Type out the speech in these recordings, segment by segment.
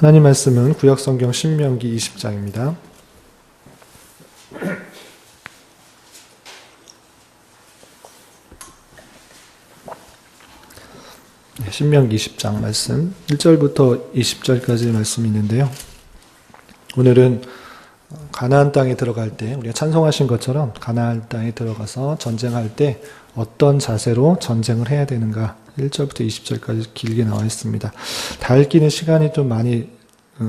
하나님 말씀은 구약성경 신명기 20장입니다. 신명기 20장 말씀 1절부터 20절까지 말씀이 있는데요. 오늘은 가나안 땅에 들어갈 때 우리가 찬송하신 것처럼 가나안 땅에 들어가서 전쟁할 때 어떤 자세로 전쟁을 해야 되는가 1절부터 20절까지 길게 나와 있습니다. 다 읽기는 시간이 좀 많이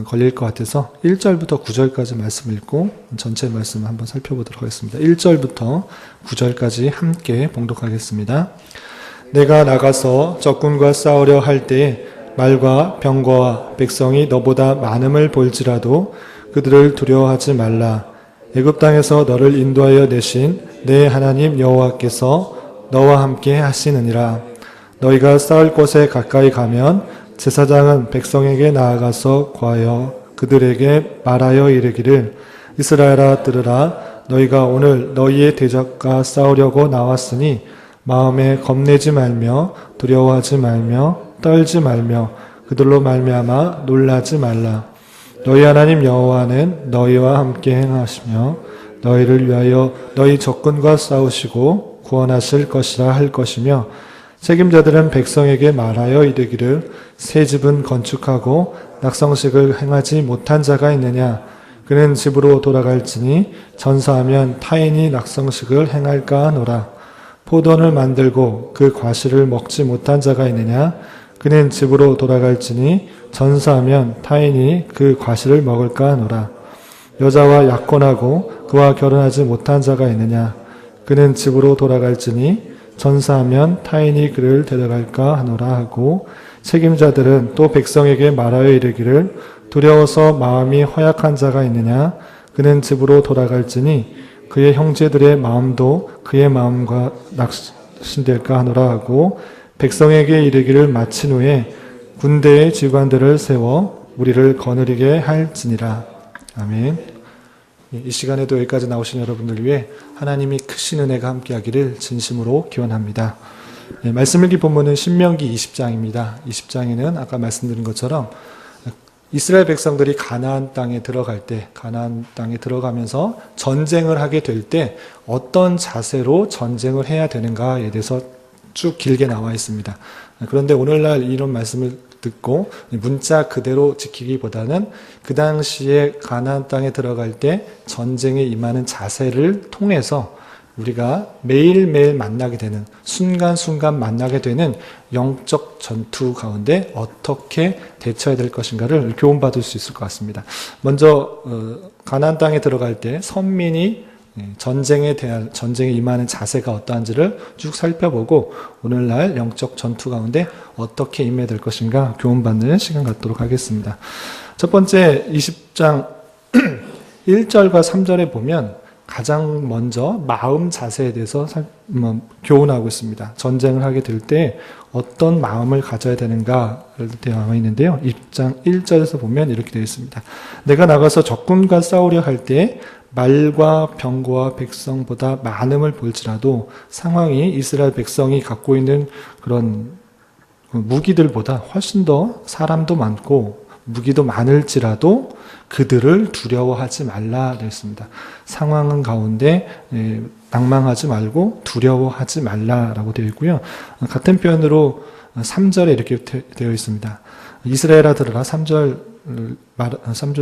걸릴 것 같아서 1절부터 9절까지 말씀 읽고 전체 말씀을 한번 살펴보도록 하겠습니다. 1절부터 9절까지 함께 봉독하겠습니다. 내가 나가서 적군과 싸우려 할 때에 말과 병거와 백성이 너보다 많음을 볼지라도 그들을 두려워하지 말라. 애굽 땅에서 너를 인도하여 내신 내 하나님 여호와께서 너와 함께 하시느니라. 너희가 싸울 곳에 가까이 가면 제사장은 백성에게 나아가서 구하여 그들에게 말하여 이르기를 이스라엘아 들으라. 너희가 오늘 너희의 대적과 싸우려고 나왔으니 마음에 겁내지 말며 두려워하지 말며 떨지 말며 그들로 말미암아 놀라지 말라. 너희 하나님 여호와는 너희와 함께 행하시며 너희를 위하여 너희 적군과 싸우시고 구원하실 것이라 할 것이며 책임자들은 백성에게 말하여 이르기를 새 집은 건축하고 낙성식을 행하지 못한 자가 있느냐. 그는 집으로 돌아갈지니 전사하면 타인이 낙성식을 행할까 하노라. 포도원을 만들고 그 과실을 먹지 못한 자가 있느냐. 그는 집으로 돌아갈지니 전사하면 타인이 그 과실을 먹을까 하노라. 여자와 약혼하고 그와 결혼하지 못한 자가 있느냐. 그는 집으로 돌아갈지니 전사하면 타인이 그를 데려갈까 하노라 하고 책임자들은 또 백성에게 말하여 이르기를 두려워서 마음이 허약한 자가 있느냐. 그는 집으로 돌아갈지니 그의 형제들의 마음도 그의 마음과 낙심될까 하노라 하고 백성에게 이르기를 마친 후에 군대의 지휘관들을 세워 우리를 거느리게 할지니라. 아멘. 이 시간에도 여기까지 나오신 여러분들 위해 하나님이 크신 은혜가 함께하기를 진심으로 기원합니다. 말씀 읽기 본문은 신명기 20장입니다. 20장에는 아까 말씀드린 것처럼 이스라엘 백성들이 가나안 땅에 들어갈 때, 가나안 땅에 들어가면서 전쟁을 하게 될 때 어떤 자세로 전쟁을 해야 되는가에 대해서 쭉 길게 나와 있습니다. 그런데 오늘날 이런 말씀을 듣고 문자 그대로 지키기보다는 그 당시에 가나안 땅에 들어갈 때 전쟁에 임하는 자세를 통해서 우리가 매일매일 만나게 되는 순간순간 만나게 되는 영적 전투 가운데 어떻게 대처해야 될 것인가를 교훈받을 수 있을 것 같습니다. 먼저 가나안 땅에 들어갈 때 선민이 전쟁에 임하는 자세가 어떠한지를 쭉 살펴보고 오늘날 영적 전투 가운데 어떻게 임해야 될 것인가 교훈받는 시간 갖도록 하겠습니다. 첫 번째 20장 1절과 3절에 보면 가장 먼저 마음 자세에 대해서 교훈하고 있습니다. 전쟁을 하게 될 때 어떤 마음을 가져야 되는가를 되어 있는데요. 20장 1절에서 보면 이렇게 되어 있습니다. 내가 나가서 적군과 싸우려 할 때 말과 병거와 백성보다 많음을 볼지라도 상황이 이스라엘 백성이 갖고 있는 그런 무기들보다 훨씬 더 사람도 많고 무기도 많을지라도 그들을 두려워하지 말라 그랬습니다. 상황은 가운데 낭망하지 말고 두려워하지 말라라고 되어 있고요. 같은 표현으로 3절에 이렇게 되어 있습니다. 이스라엘아 들으라. 3절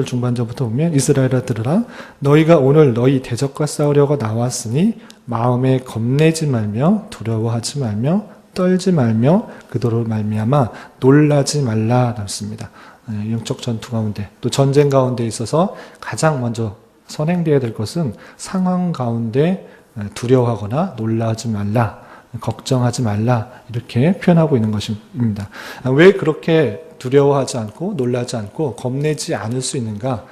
중반절부터 보면 이스라엘아 들으라. 너희가 오늘 너희 대적과 싸우려고 나왔으니 마음에 겁내지 말며 두려워하지 말며 떨지 말며 그들로 말미암아 놀라지 말라 그랬습니다. 영적 전투 가운데 또 전쟁 가운데 있어서 가장 먼저 선행되어야 될 것은 상황 가운데 두려워하거나 놀라지 말라, 걱정하지 말라 이렇게 표현하고 있는 것입니다. 왜 그렇게 두려워하지 않고 놀라지 않고 겁내지 않을 수 있는가?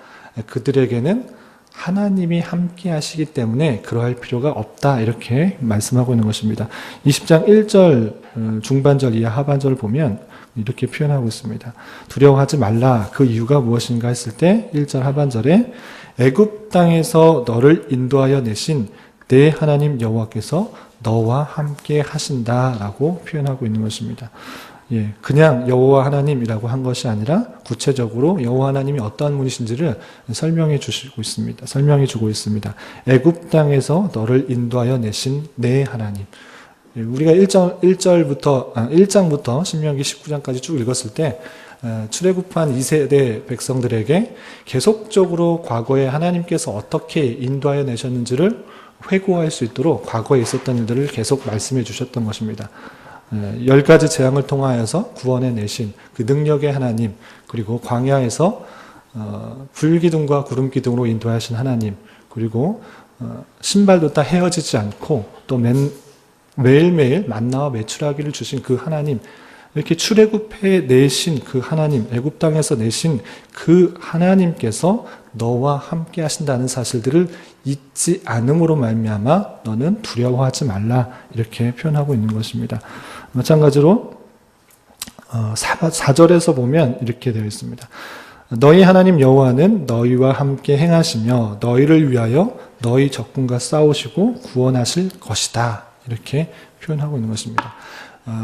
그들에게는 하나님이 함께 하시기 때문에 그러할 필요가 없다 이렇게 말씀하고 있는 것입니다. 20장 1절 중반절 이하 하반절을 보면 이렇게 표현하고 있습니다. 두려워하지 말라. 그 이유가 무엇인가 했을 때 1절 하반절에 애굽 땅에서 너를 인도하여 내신 내 하나님 여호와께서 너와 함께 하신다라고 표현하고 있는 것입니다. 그냥 여호와 하나님이라고 한 것이 아니라 구체적으로 여호와 하나님이 어떠한 분이신지를 설명해 주고 있습니다. 애굽 땅에서 너를 인도하여 내신 내 하나님. 우리가 1장부터 신명기 19장까지 쭉 읽었을 때 출애굽한 2세대 백성들에게 계속적으로 과거에 하나님께서 어떻게 인도하여 내셨는지를 회고할 수 있도록 과거에 있었던 일들을 계속 말씀해 주셨던 것입니다. 10가지 재앙을 통하여서 구원해 내신 그 능력의 하나님, 그리고 광야에서 불기둥과 구름기둥으로 인도하신 하나님, 그리고 신발도 다 헤어지지 않고 또 매일매일 만나와 메추라기를 주신 그 하나님, 이렇게 출애굽해 내신 그 하나님, 애굽 땅에서 내신 그 하나님께서 너와 함께 하신다는 사실들을 잊지 않음으로 말미암아 너는 두려워하지 말라, 이렇게 표현하고 있는 것입니다. 마찬가지로 4절에서 보면 이렇게 되어 있습니다. 너희 하나님 여호와는 너희와 함께 행하시며 너희를 위하여 너희 적군과 싸우시고 구원하실 것이다, 이렇게 표현하고 있는 것입니다.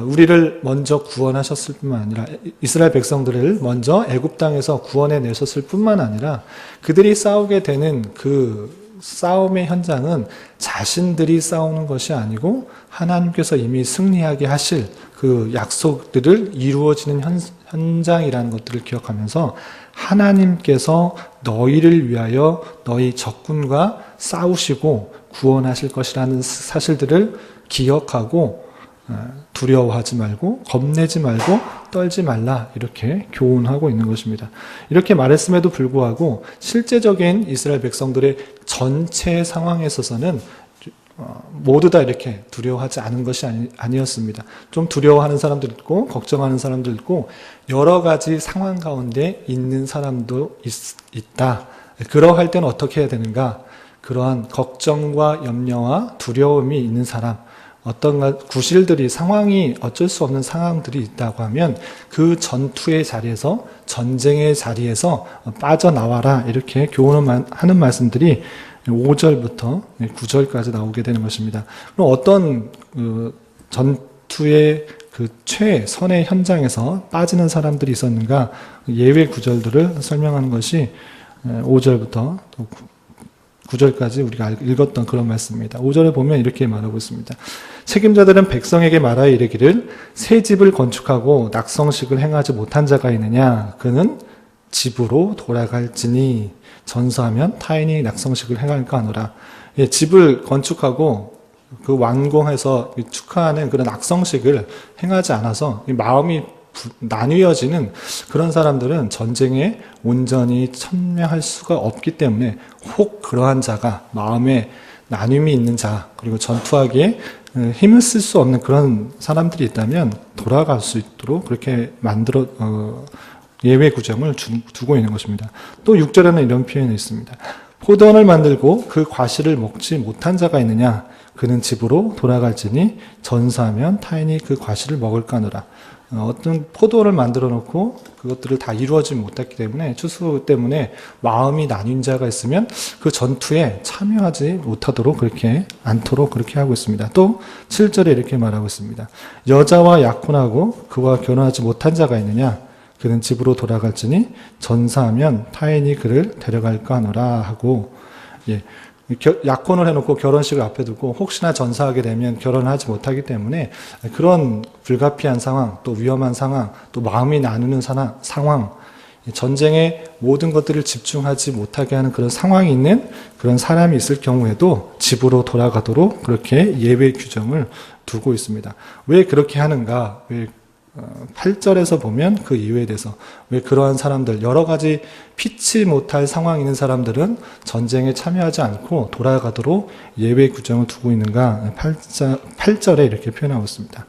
우리를 먼저 구원하셨을 뿐만 아니라 이스라엘 백성들을 먼저 애굽 땅에서 구원해 내셨을 뿐만 아니라 그들이 싸우게 되는 그 싸움의 현장은 자신들이 싸우는 것이 아니고 하나님께서 이미 승리하게 하실 그 약속들을 이루어지는 현장이라는 것들을 기억하면서 하나님께서 너희를 위하여 너희 적군과 싸우시고 구원하실 것이라는 사실들을 기억하고 두려워하지 말고 겁내지 말고 떨지 말라, 이렇게 교훈하고 있는 것입니다. 이렇게 말했음에도 불구하고 실제적인 이스라엘 백성들의 전체 상황에 있어서는 모두 다 이렇게 두려워하지 않은 것이 아니었습니다. 좀 두려워하는 사람도 있고 걱정하는 사람도 있고 여러 가지 상황 가운데 있는 사람도 있다. 그러할 때는 어떻게 해야 되는가? 그러한 걱정과 염려와 두려움이 있는 사람, 어떤 구실들이 상황이 어쩔 수 없는 상황들이 있다고 하면 그 전투의 자리에서, 전쟁의 자리에서 빠져나와라, 이렇게 교훈을 하는 말씀들이 5절부터 9절까지 나오게 되는 것입니다. 그럼 어떤 전투의 그 최선의 현장에서 빠지는 사람들이 있었는가? 예외 구절들을 설명하는 것이 5절부터 9절까지 우리가 읽었던 그런 말씀입니다. 5절에 보면 이렇게 말하고 있습니다. 책임자들은 백성에게 말하여 이르기를 새 집을 건축하고 낙성식을 행하지 못한 자가 있느냐? 그는 집으로 돌아갈지니 전서하면 타인이 낙성식을 행할까 하노라. 집을 건축하고 그 완공해서 축하하는 그런 낙성식을 행하지 않아서 마음이 나뉘어지는 그런 사람들은 전쟁에 온전히 참여할 수가 없기 때문에 혹 그러한 자가, 마음에 나눔이 있는 자, 그리고 전투하기에 힘을 쓸 수 없는 그런 사람들이 있다면 돌아갈 수 있도록 그렇게 예외 구점을 두고 있는 것입니다. 또 6절에는 이런 표현이 있습니다. 포도원을 만들고 그 과실을 먹지 못한 자가 있느냐? 그는 집으로 돌아갈지니 전사하면 타인이 그 과실을 먹을까 하노라. 어떤 포도를 만들어 놓고 그것들을 다 이루어지지 못했기 때문에, 추수 때문에 마음이 나뉜 자가 있으면 그 전투에 참여하지 못하도록 않도록 그렇게 하고 있습니다. 또 7절에 이렇게 말하고 있습니다. 여자와 약혼하고 그와 결혼하지 못한 자가 있느냐? 그는 집으로 돌아갈지니 전사하면 타인이 그를 데려갈까 하노라 하고, 약혼을 해놓고 결혼식을 앞에 두고 혹시나 전사하게 되면 결혼하지 못하기 때문에 그런 불가피한 상황, 또 위험한 상황, 또 마음이 나누는 상황, 전쟁에 모든 것들을 집중하지 못하게 하는 그런 상황이 있는 그런 사람이 있을 경우에도 집으로 돌아가도록 그렇게 예외 규정을 두고 있습니다. 왜 그렇게 하는가? 8절에서 보면 그 이유에 대해서, 왜 그러한 사람들, 여러 가지 피치 못할 상황이 있는 사람들은 전쟁에 참여하지 않고 돌아가도록 예외 규정을 두고 있는가? 8절에 이렇게 표현하고 있습니다.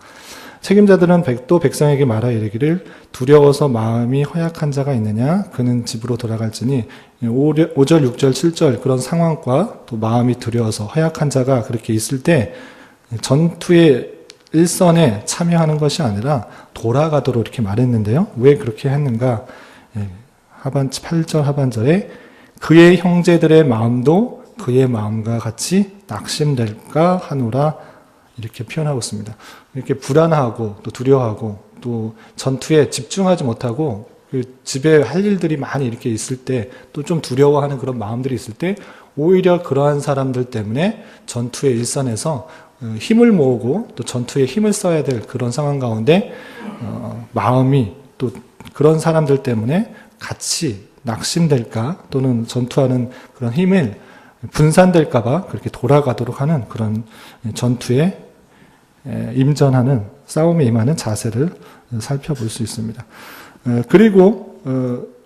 책임자들은 또 백성에게 말하여 이르기를 두려워서 마음이 허약한 자가 있느냐? 그는 집으로 돌아갈지니 5절, 6절, 7절 그런 상황과 또 마음이 두려워서 허약한 자가 그렇게 있을 때 전투의 일선에 참여하는 것이 아니라 돌아가도록 이렇게 말했는데요. 왜 그렇게 했는가? 8절 하반절에 그의 형제들의 마음도 그의 마음과 같이 낙심될까 하노라, 이렇게 표현하고 있습니다. 이렇게 불안하고 또 두려워하고 또 전투에 집중하지 못하고 그 집에 할 일들이 많이 이렇게 있을 때 또 좀 두려워하는 그런 마음들이 있을 때 오히려 그러한 사람들 때문에 전투의 일선에서 힘을 모으고 또 전투에 힘을 써야 될 그런 상황 가운데 마음이 또 그런 사람들 때문에 같이 낙심될까 또는 전투하는 그런 힘을 분산될까봐 그렇게 돌아가도록 하는 그런 전투에 임전하는 싸움에 임하는 자세를 살펴볼 수 있습니다. 그리고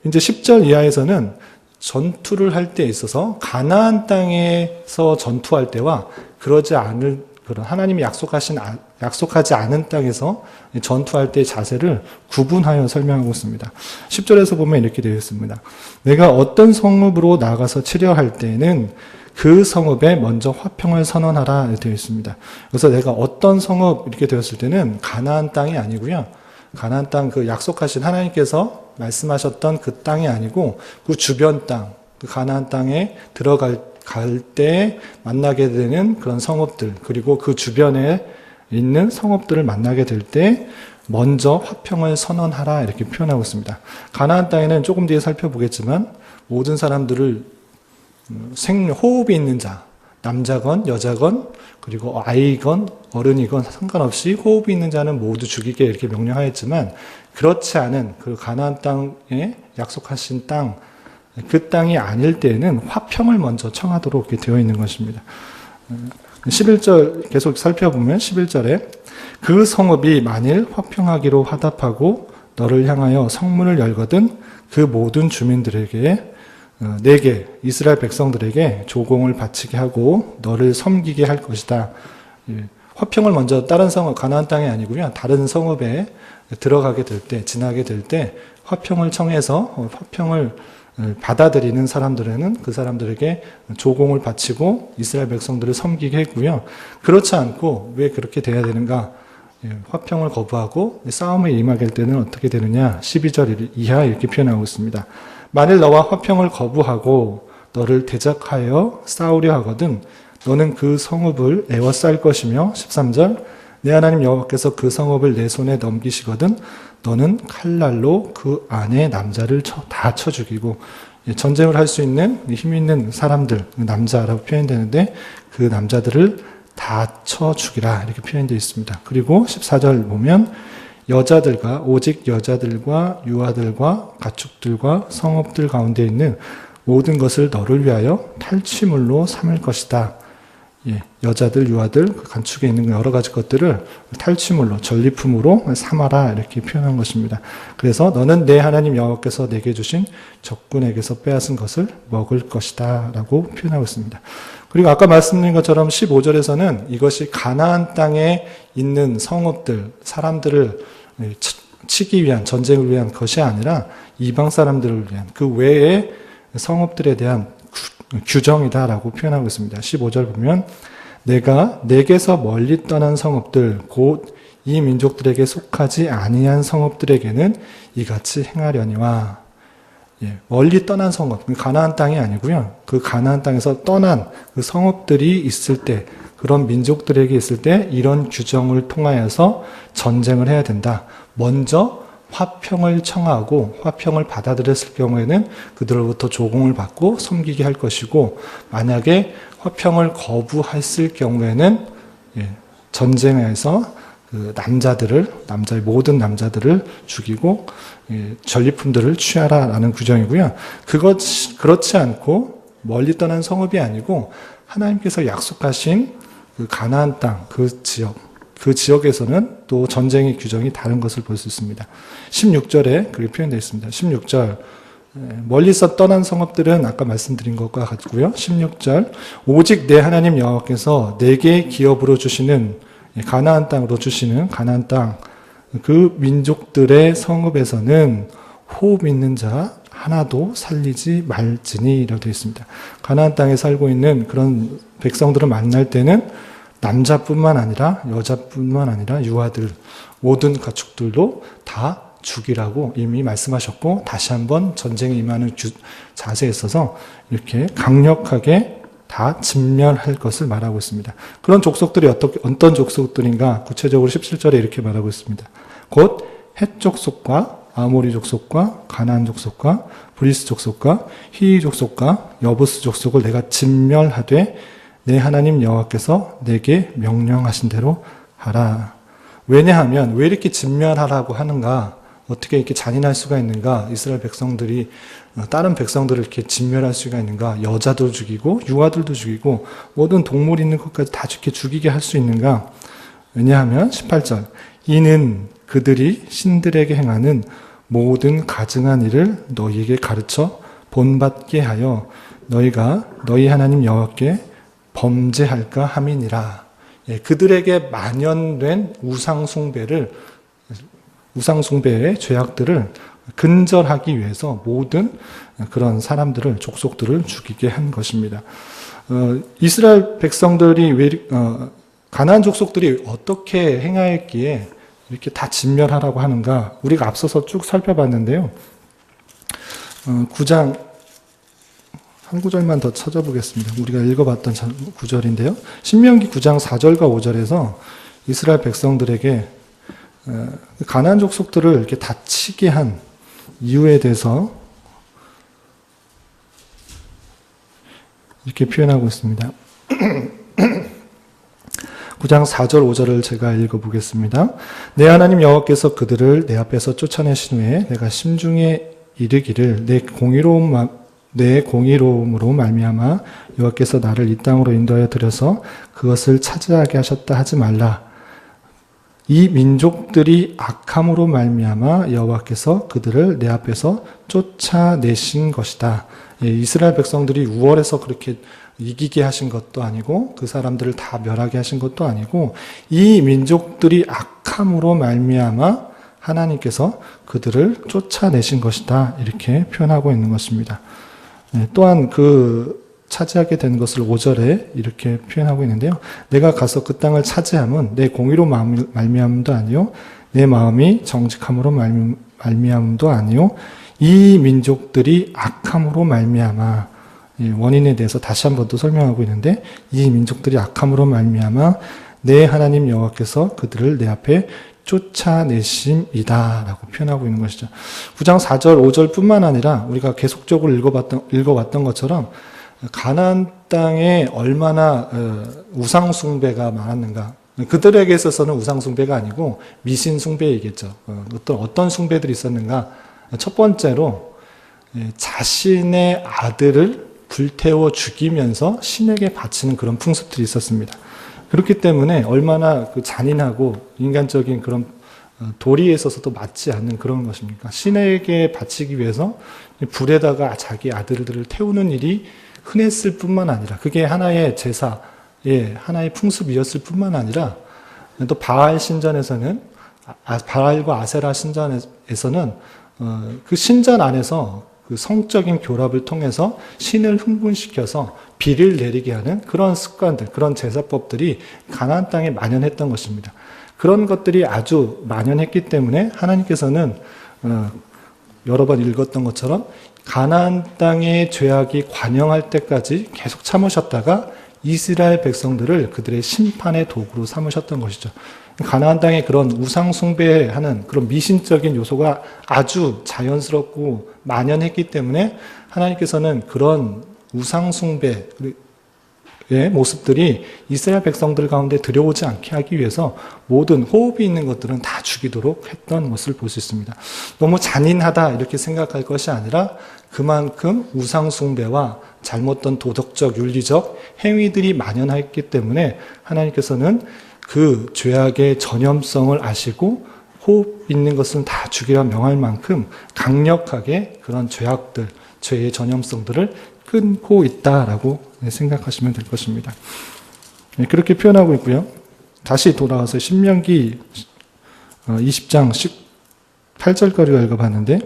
이제 10절 이하에서는 전투를 할 때 있어서 가나안 땅에서 전투할 때와 그러지 않을 그런 하나님이 약속하지 않은 땅에서 전투할 때의 자세를 구분하여 설명하고 있습니다. 10절에서 보면 이렇게 되어 있습니다. 내가 어떤 성읍으로 나가서 치려할 때는 그 성읍에 먼저 화평을 선언하라 되어 있습니다. 그래서 내가 어떤 성읍 이렇게 되었을 때는 가나안 땅이 아니고요. 가나안 땅 그 약속하신 하나님께서 말씀하셨던 그 땅이 아니고 그 주변 땅, 그 가나안 땅에 들어갈 때 만나게 되는 그런 성읍들, 그리고 그 주변에 있는 성읍들을 만나게 될 때 먼저 화평을 선언하라 이렇게 표현하고 있습니다. 가나안 땅에는 조금 뒤에 살펴보겠지만 모든 사람들을 호흡이 있는 자, 남자건 여자건 그리고 아이건 어른이건 상관없이 호흡이 있는 자는 모두 죽이게 이렇게 명령하였지만 그렇지 않은 그 가나안 땅에 약속하신 땅, 그 땅이 아닐 때에는 화평을 먼저 청하도록 이렇게 되어 있는 것입니다. 11절 계속 살펴보면 11절에 그 성읍이 만일 화평하기로 화답하고 너를 향하여 성문을 열거든 그 모든 주민들에게 내게 이스라엘 백성들에게 조공을 바치게 하고 너를 섬기게 할 것이다. 화평을 먼저 다른 성읍 가나안 땅이 아니고요. 다른 성읍에 들어가게 될 때 지나게 될 때 화평을 청해서 화평을 받아들이는 사람들에는 그 사람들에게 조공을 바치고 이스라엘 백성들을 섬기게 했고요. 그렇지 않고 왜 그렇게 돼야 되는가? 화평을 거부하고 싸움에 임하게 될 때는 어떻게 되느냐? 12절 이하 이렇게 표현하고 있습니다. 만일 너와 화평을 거부하고 너를 대적하여 싸우려 하거든 너는 그 성읍을 에워쌀 것이며 13절 내 하나님 여호와께서 그 성읍을 내 손에 넘기시거든 너는 칼날로 그 안에 남자를 다 쳐 죽이고 전쟁을 할 수 있는 힘 있는 사람들 남자라고 표현되는데 그 남자들을 다 쳐 죽이라 이렇게 표현되어 있습니다. 그리고 14절 보면 여자들과 오직 여자들과 유아들과 가축들과 성읍들 가운데 있는 모든 것을 너를 위하여 탈취물로 삼을 것이다. 여자들, 유아들, 그 간축에 있는 여러 가지 것들을 탈취물로, 전리품으로 삼아라 이렇게 표현한 것입니다. 그래서 너는 내 하나님 여호와께서 내게 주신 적군에게서 빼앗은 것을 먹을 것이다 라고 표현하고 있습니다. 그리고 아까 말씀드린 것처럼 15절에서는 이것이 가나안 땅에 있는 성읍들, 사람들을 치기 위한, 전쟁을 위한 것이 아니라 이방 사람들을 위한 그 외의 성읍들에 대한 규정이다라고 표현하고 있습니다. 15절 보면 내가 내게서 멀리 떠난 성읍들 곧 이 민족들에게 속하지 아니한 성읍들에게는 이같이 행하려니와 멀리 떠난 성읍, 가나안 땅이 아니고요. 그 가나안 땅에서 떠난 그 성읍들이 있을 때 그런 민족들에게 있을 때 이런 규정을 통하여서 전쟁을 해야 된다. 먼저 화평을 청하고 화평을 받아들였을 경우에는 그들로부터 조공을 받고 섬기게 할 것이고 만약에 화평을 거부했을 경우에는 전쟁에서 그 남자의 모든 남자들을 죽이고 전리품들을 취하라라는 규정이고요. 그렇지 않고 멀리 떠난 성읍이 아니고 하나님께서 약속하신 그 가나안 땅, 그 지역에서는 또 전쟁의 규정이 다른 것을 볼 수 있습니다. 16절에 그렇게 표현되어 있습니다. 16절 멀리서 떠난 성읍들은 아까 말씀드린 것과 같고요. 16절 오직 내 하나님 여호와께서 내게 기업으로 주시는 가나안 땅으로 주시는 가나안 땅 그 민족들의 성읍에서는 호흡 있는 자 하나도 살리지 말지니 이라고 되어 있습니다. 가나안 땅에 살고 있는 그런 백성들을 만날 때는 남자뿐만 아니라 여자뿐만 아니라 유아들 모든 가축들도 다 죽이라고 이미 말씀하셨고 다시 한번 전쟁에 임하는 자세에 있어서 이렇게 강력하게 다 진멸할 것을 말하고 있습니다. 그런 족속들이 어떤 족속들인가 구체적으로 17절에 이렇게 말하고 있습니다. 곧 헷 족속과 아모리 족속과 가나안 족속과 브리스 족속과 히위 족속과 여부스 족속을 내가 진멸하되 내 하나님 여호와께서 내게 명령하신 대로 하라. 왜냐하면 왜 이렇게 진멸하라고 하는가? 어떻게 이렇게 잔인할 수가 있는가? 이스라엘 백성들이 다른 백성들을 이렇게 진멸할 수가 있는가? 여자도 죽이고 유아들도 죽이고 모든 동물 있는 것까지 다 죽이게 할 수 있는가? 왜냐하면 18절 이는 그들이 신들에게 행하는 모든 가증한 일을 너희에게 가르쳐 본받게 하여 너희가 너희 하나님 여호와께 범죄할까 함이니라. 그들에게 만연된 우상숭배의 죄악들을 근절하기 위해서 모든 그런 사람들을, 족속들을 죽이게 한 것입니다. 이스라엘 백성들이 가나안 족속들이 어떻게 행하였기에 이렇게 다 진멸하라고 하는가? 우리가 앞서서 쭉 살펴봤는데요. 9장 한 구절만 더 찾아보겠습니다. 우리가 읽어봤던 구절인데요. 신명기 9장 4절과 5절에서 이스라엘 백성들에게 가나안 족속들을 이렇게 다치게 한 이유에 대해서 이렇게 표현하고 있습니다. 9장 4절 5절을 제가 읽어보겠습니다. 내 하나님 여호와께서 그들을 내 앞에서 쫓아내신 후에 내가 심중에 이르기를 내 공의로움으로 말미암아 여호와께서 나를 이 땅으로 인도하여 들여서 그것을 차지하게 하셨다 하지 말라. 이 민족들이 악함으로 말미암아 여호와께서 그들을 내 앞에서 쫓아내신 것이다. 이스라엘 백성들이 우월해서 그렇게 이기게 하신 것도 아니고 그 사람들을 다 멸하게 하신 것도 아니고 이 민족들이 악함으로 말미암아 하나님께서 그들을 쫓아내신 것이다. 이렇게 표현하고 있는 것입니다. 또한 차지하게 된 것을 5절에 이렇게 표현하고 있는데요. 내가 가서 그 땅을 차지함은 내 공의로 말미암음도 아니요 내 마음이 정직함으로 말미암음도 아니요 이 민족들이 악함으로 말미암아 원인에 대해서 다시 한 번 더 설명하고 있는데 이 민족들이 악함으로 말미암아 내 하나님 여호와께서 그들을 내 앞에 쫓아내심이다 라고 표현하고 있는 것이죠. 9장 4절 5절 뿐만 아니라 우리가 계속적으로 읽어왔던 것처럼 가나안 땅에 얼마나 우상숭배가 많았는가. 그들에게 있어서는 우상숭배가 아니고 미신숭배이겠죠. 어떤 숭배들이 있었는가. 첫 번째로 자신의 아들을 불태워 죽이면서 신에게 바치는 그런 풍습들이 있었습니다. 그렇기 때문에 얼마나 잔인하고 인간적인 그런 도리에 있어서도 맞지 않는 그런 것입니까? 신에게 바치기 위해서 불에다가 자기 아들들을 태우는 일이 흔했을 뿐만 아니라 그게 하나의 제사, 하나의 풍습이었을 뿐만 아니라 또 바알 신전에서는 바알과 아세라 신전에서는 그 신전 안에서 그 성적인 교랍을 통해서 신을 흥분시켜서 비를 내리게 하는 그런 습관들, 그런 제사법들이 가나안 땅에 만연했던 것입니다. 그런 것들이 아주 만연했기 때문에 하나님께서는 여러 번 읽었던 것처럼 가나안 땅의 죄악이 관영할 때까지 계속 참으셨다가 이스라엘 백성들을 그들의 심판의 도구로 삼으셨던 것이죠. 가나안 땅에 그런 우상 숭배하는 그런 미신적인 요소가 아주 자연스럽고 만연했기 때문에 하나님께서는 그런 우상 숭배의 모습들이 이스라엘 백성들 가운데 들여오지 않게 하기 위해서 모든 호흡이 있는 것들은 다 죽이도록 했던 것을 볼 수 있습니다. 너무 잔인하다 이렇게 생각할 것이 아니라 그만큼 우상 숭배와 잘못된 도덕적, 윤리적 행위들이 만연했기 때문에 하나님께서는 그 죄악의 전염성을 아시고 호흡 있는 것은 다 죽이라 명할 만큼 강력하게 그런 죄악들, 죄의 전염성들을 끊고 있다라고 생각하시면 될 것입니다. 그렇게 표현하고 있고요. 다시 돌아와서 신명기 20장 18절까지 읽어봤는데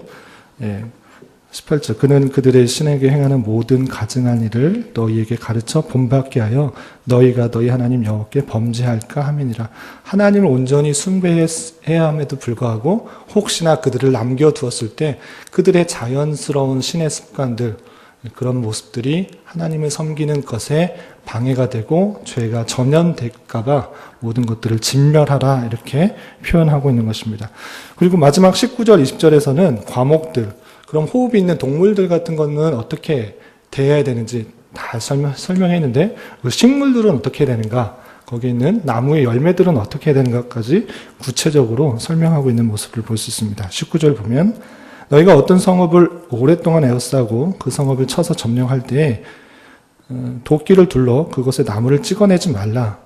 18절 그는 그들의 신에게 행하는 모든 가증한 일을 너희에게 가르쳐 본받게 하여 너희가 너희 하나님 여호와께 범죄할까 함이니라. 하나님을 온전히 숭배해야 함에도 불구하고 혹시나 그들을 남겨두었을 때 그들의 자연스러운 신의 습관들, 그런 모습들이 하나님을 섬기는 것에 방해가 되고 죄가 전염될까봐 모든 것들을 진멸하라 이렇게 표현하고 있는 것입니다. 그리고 마지막 19절, 20절에서는 과목들, 그럼 호흡이 있는 동물들 같은 거는 어떻게 대해야 되는지 다 설명했는데 식물들은 어떻게 되는가, 거기에 있는 나무의 열매들은 어떻게 되는가까지 구체적으로 설명하고 있는 모습을 볼 수 있습니다. 19절 보면 너희가 어떤 성읍을 오랫동안 에워싸고 그 성읍을 쳐서 점령할 때에 도끼를 둘러 그것에 나무를 찍어내지 말라.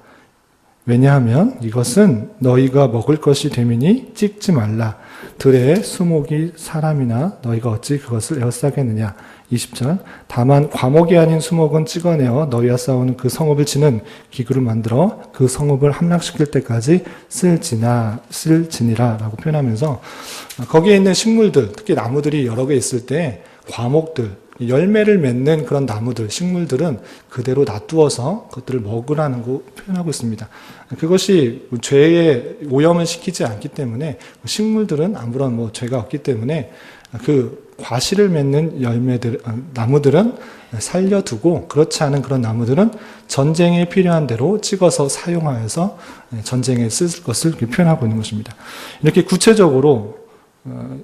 왜냐하면 이것은 너희가 먹을 것이 되미니 찍지 말라. 들에 수목이 사람이나 너희가 어찌 그것을 에워싸겠느냐. 20절 다만 과목이 아닌 수목은 찍어내어 너희와 싸우는 그 성읍을 치는 기구를 만들어 그 성읍을 함락시킬 때까지 쓸지니라 라고 표현하면서 거기에 있는 식물들, 특히 나무들이 여러 개 있을 때 과목들, 열매를 맺는 그런 나무들, 식물들은 그대로 놔두어서 그것들을 먹으라는 거 표현하고 있습니다. 그것이 죄에 오염을 시키지 않기 때문에 식물들은 아무런 죄가 없기 때문에 그 과실을 맺는 나무들은 살려두고 그렇지 않은 그런 나무들은 전쟁에 필요한 대로 찍어서 사용하여서 전쟁에 쓸 것을 표현하고 있는 것입니다. 이렇게 구체적으로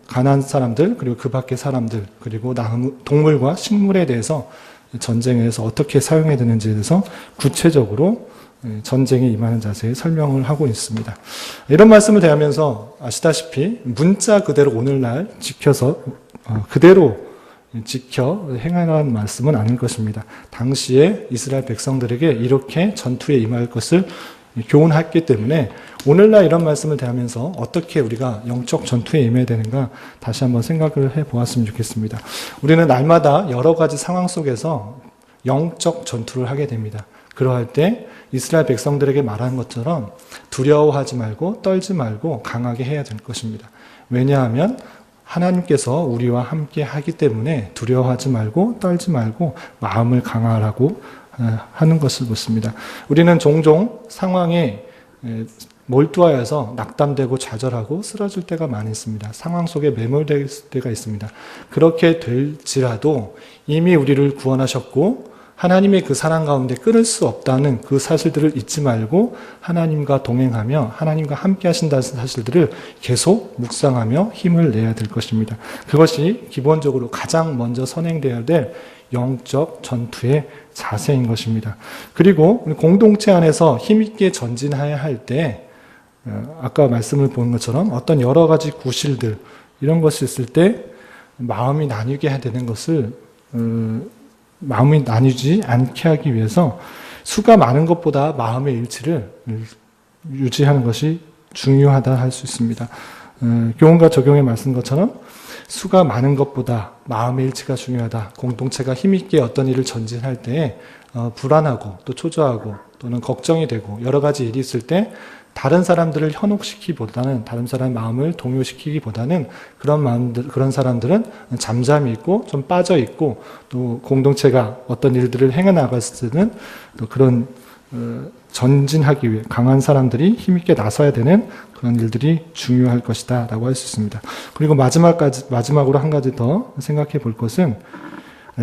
가난한 사람들, 그리고 그 밖의 사람들, 그리고 동물과 식물에 대해서 전쟁에서 어떻게 사용해야 되는지에 대해서 구체적으로 전쟁에 임하는 자세히 설명을 하고 있습니다. 이런 말씀을 대하면서 아시다시피 문자 그대로 오늘날 그대로 지켜 행하라는 말씀은 아닐 것입니다. 당시에 이스라엘 백성들에게 이렇게 전투에 임할 것을 교훈했기 때문에 오늘날 이런 말씀을 대하면서 어떻게 우리가 영적 전투에 임해야 되는가 다시 한번 생각을 해보았으면 좋겠습니다. 우리는 날마다 여러 가지 상황 속에서 영적 전투를 하게 됩니다. 그러할 때 이스라엘 백성들에게 말한 것처럼 두려워하지 말고 떨지 말고 강하게 해야 될 것입니다. 왜냐하면 하나님께서 우리와 함께 하기 때문에 두려워하지 말고 떨지 말고 마음을 강화하라고 하는 것을 보습니다. 우리는 종종 상황에 몰두하여서 낙담되고 좌절하고 쓰러질 때가 많이 있습니다. 상황 속에 매몰될 때가 있습니다. 그렇게 될지라도 이미 우리를 구원하셨고 하나님의 그 사랑 가운데 끊을 수 없다는 그 사실들을 잊지 말고 하나님과 동행하며 하나님과 함께 하신다는 사실들을 계속 묵상하며 힘을 내야 될 것입니다. 그것이 기본적으로 가장 먼저 선행되어야 될 영적 전투의 자세인 것입니다. 그리고 공동체 안에서 힘있게 전진해야 할 때 아까 말씀을 본 것처럼 어떤 여러 가지 구실들 이런 것이 있을 때 마음이 나뉘게 해야 되는 것을 마음이 나뉘지 않게 하기 위해서 수가 많은 것보다 마음의 일치를 유지하는 것이 중요하다 할 수 있습니다. 교훈과 적용의 말씀 것처럼 수가 많은 것보다 마음의 일치가 중요하다. 공동체가 힘있게 어떤 일을 전진할 때 불안하고 또 초조하고 또는 걱정이 되고 여러 가지 일이 있을 때 다른 사람들을 현혹시키기보다는 다른 사람의 마음을 동요시키기보다는 그런 사람들은 잠잠히 있고 좀 빠져 있고 또 공동체가 어떤 일들을 행해 나갔을 때는 또 그런 전진하기 위해 강한 사람들이 힘있게 나서야 되는 그런 일들이 중요할 것이다 라고 할 수 있습니다. 그리고 마지막으로 한 가지 더 생각해 볼 것은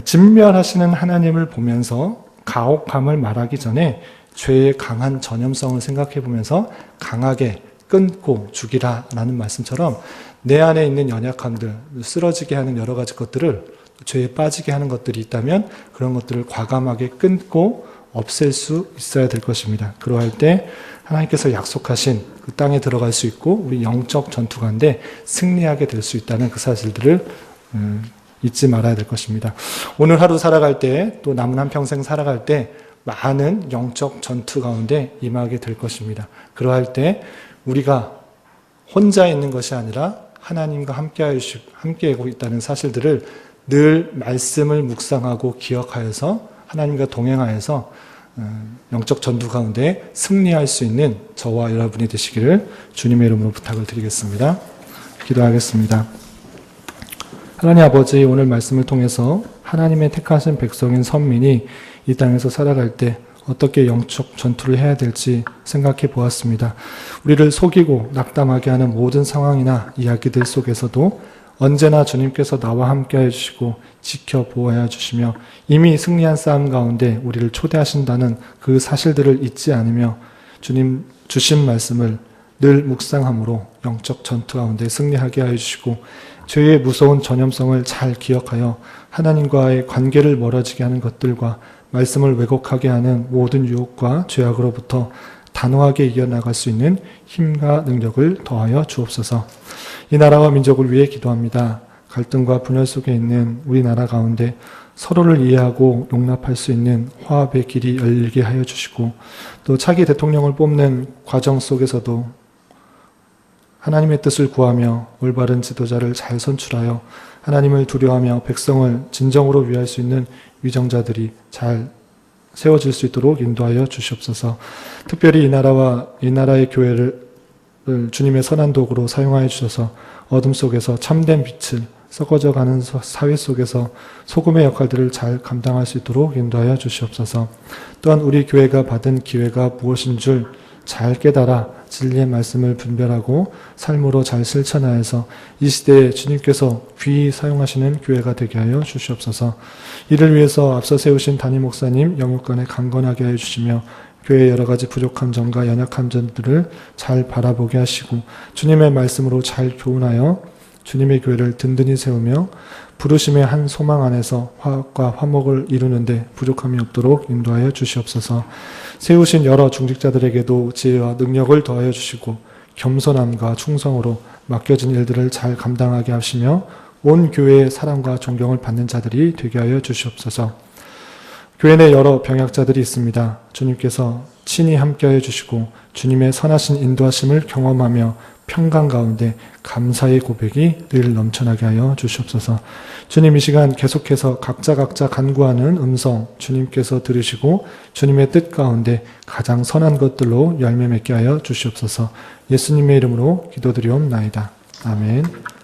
진멸하시는 하나님을 보면서 가혹함을 말하기 전에 죄의 강한 전염성을 생각해 보면서 강하게 끊고 죽이라 라는 말씀처럼 내 안에 있는 연약함들, 쓰러지게 하는 여러 가지 것들을 죄에 빠지게 하는 것들이 있다면 그런 것들을 과감하게 끊고 없앨 수 있어야 될 것입니다. 그러할 때 하나님께서 약속하신 그 땅에 들어갈 수 있고 우리 영적 전투 가운데 승리하게 될 수 있다는 그 사실들을 잊지 말아야 될 것입니다. 오늘 하루 살아갈 때 또 남은 한평생 살아갈 때 많은 영적 전투 가운데 임하게 될 것입니다. 그러할 때 우리가 혼자 있는 것이 아니라 하나님과 함께하고 있다는 사실들을 늘 말씀을 묵상하고 기억하여서 하나님과 동행하여서 영적 전투 가운데 승리할 수 있는 저와 여러분이 되시기를 주님의 이름으로 부탁을 드리겠습니다. 기도하겠습니다. 하나님 아버지, 오늘 말씀을 통해서 하나님의 택하신 백성인 선민이 이 땅에서 살아갈 때 어떻게 영적 전투를 해야 될지 생각해 보았습니다. 우리를 속이고 낙담하게 하는 모든 상황이나 이야기들 속에서도 언제나 주님께서 나와 함께 해주시고 지켜 보호하여 주시며 이미 승리한 싸움 가운데 우리를 초대하신다는 그 사실들을 잊지 않으며 주님 주신 말씀을 늘 묵상함으로 영적 전투 가운데 승리하게 하여 주시고 죄의 무서운 전염성을 잘 기억하여 하나님과의 관계를 멀어지게 하는 것들과 말씀을 왜곡하게 하는 모든 유혹과 죄악으로부터 단호하게 이겨나갈 수 있는 힘과 능력을 더하여 주옵소서. 이 나라와 민족을 위해 기도합니다. 갈등과 분열 속에 있는 우리나라 가운데 서로를 이해하고 용납할 수 있는 화합의 길이 열리게 하여 주시고 또 차기 대통령을 뽑는 과정 속에서도 하나님의 뜻을 구하며 올바른 지도자를 잘 선출하여 하나님을 두려워하며 백성을 진정으로 위할 수 있는 위정자들이 잘 세워질 수 있도록 인도하여 주시옵소서. 특별히 이 나라와 이 나라의 교회를 주님의 선한 도구로 사용하여 주셔서 어둠 속에서 참된 빛을 썩어져가는 사회 속에서 소금의 역할들을 잘 감당할 수 있도록 인도하여 주시옵소서. 또한 우리 교회가 받은 기회가 무엇인 줄 잘 깨달아 진리의 말씀을 분별하고 삶으로 잘 실천하여서 이 시대에 주님께서 귀히 사용하시는 교회가 되게 하여 주시옵소서. 이를 위해서 앞서 세우신 담임 목사님 영육간에 강건하게 하여 주시며 교회의 여러 가지 부족한 점과 연약한 점들을 잘 바라보게 하시고 주님의 말씀으로 잘 교훈하여 주님의 교회를 든든히 세우며 부르심의 한 소망 안에서 화합과 화목을 이루는데 부족함이 없도록 인도하여 주시옵소서. 세우신 여러 중직자들에게도 지혜와 능력을 더하여 주시고 겸손함과 충성으로 맡겨진 일들을 잘 감당하게 하시며 온 교회의 사랑과 존경을 받는 자들이 되게 하여 주시옵소서. 교회 내 여러 병약자들이 있습니다. 주님께서 친히 함께하여 주시고 주님의 선하신 인도하심을 경험하며 평강 가운데 감사의 고백이 늘 넘쳐나게 하여 주시옵소서. 주님 이 시간 계속해서 각자 간구하는 음성 주님께서 들으시고 주님의 뜻 가운데 가장 선한 것들로 열매 맺게 하여 주시옵소서. 예수님의 이름으로 기도드리옵나이다. 아멘.